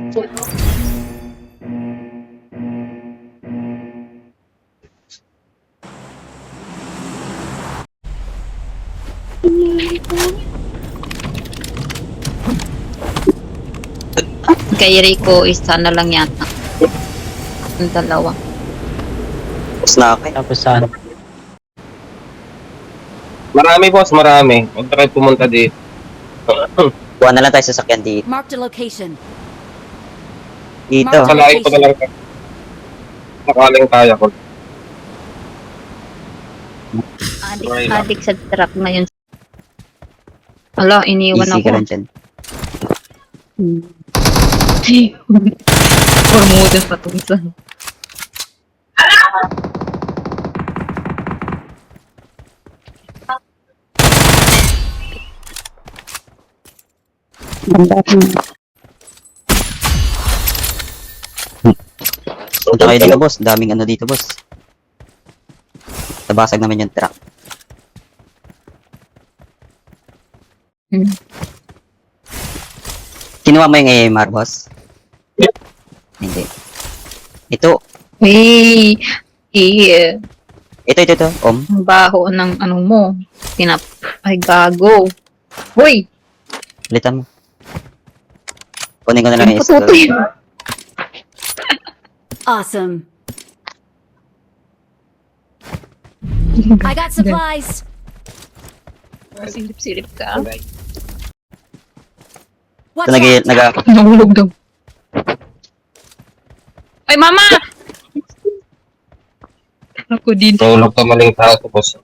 Kay Rico, isa na lang yata. Ang dalawa. Tapos na ako. Tapos saan? Marami boss, marami. Huwag na kayo pumunta dito. Kuha na lang tayo sa sakyan dito. Marked a location. Dito. Mark- Salain ko na lang. Nakaling kaya ko. Adik sa truck ngayon. Ala, iniwan Easy ka ako. lang dyan. Formudan patungsan. Punta kayo dito, boss. Daming ano dito, boss. Nabasag naman yung truck. Kinuha mo yung AMR, boss? Hindi. Ito. Hey, Ito. ang baho ng ano mo. Ay, gago. Hoy! Palitan mo. Kunin ko na lang yung Pututoy. Awesome. I got supplies. Silip-silip ka. Watch Ito out. Nahulog daw. Ay, mama! Ako din. Tulog ka maling tao to boss.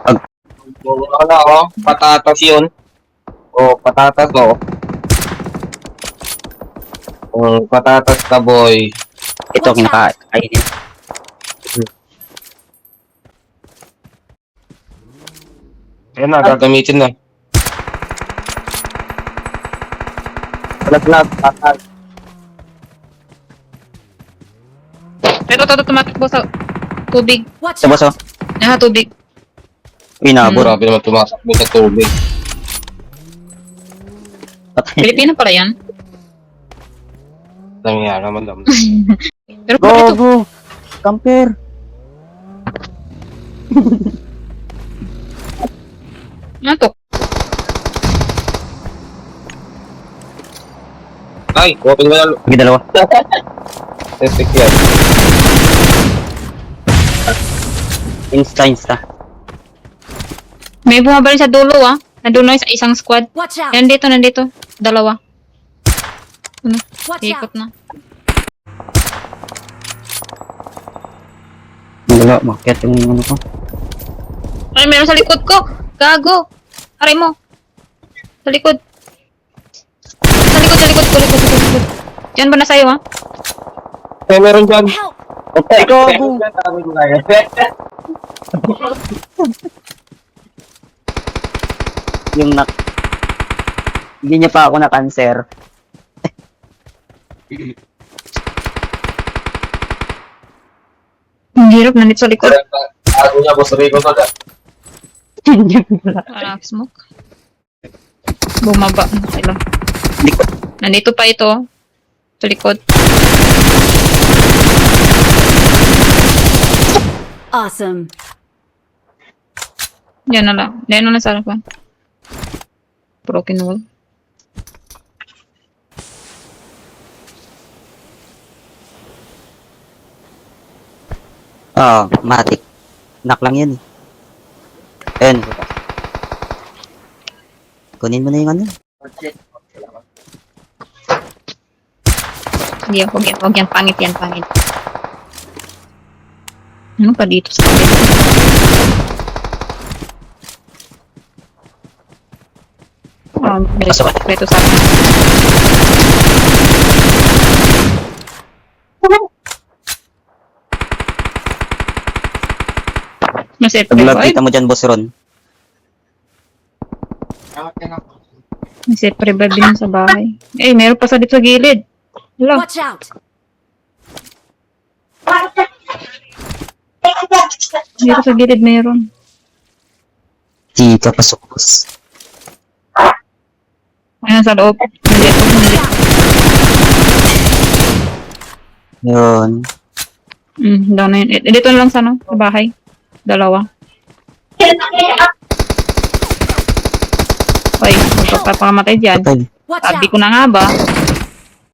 Ano oh, patatas yun. Oh, patatas oh. Patatas ka boy. Ito, kinakainin. Ayan na, gagamitin na. Lag, patas. Ito, tumatakbo sa tubig. Watch Ito, boss, oh. out. Tubig. Inabot. Grabe naman tumasakbo sa tubig. Patay. Pilipino pala yan. Nangyayari naman naman. Pero ito, Go! Camper! ano to? Ay, open mo na. Pagi dalawa. Testik yan. Insta. May bumabalik sa dulo ah. Nandun na sa isang squad. Watch out. Nandito. Dalawa. Ano? Watch Ikot out. na. Wala, makit yung ano ko. Ay, meron sa likod ko. Gago. Aray mo. Sa likod. Sa likod. Diyan ba na sa'yo ah? Eh, meron dyan. Help. Okay, go! Yung hindi niya pa ako na-cancer. Ang hirap, nandito sa likod. Ako niya, boss Rico to dyan. Smoke. Bumaba. Okay lang. Likod. Nandito pa ito. Sa likod. Awesome. Yan na lang. Yan na lang sa harapan. Broken wall. Matik. Knock lang yan eh. Ayun. Kunin mo na yung ano. Hindi, huwag yan. Pangit yan. Ano pa dito sa kapit? Dito sa akin. Masip. Pag-log kita mo dyan, boss Ron. Masip. Revive din sa bahay. Eh, meron pa sa dito sa gilid. Hello. Watch out. Dito sa gilid meron. Di ka pasok, boss. Ayan, sa loob. Hindi. Yun. Down na yun. Dito na lang sa ano, sa bahay. Dalawa. Oy, magpapakamatay dyan. Patay. Watch Sabi out! ko na nga ba?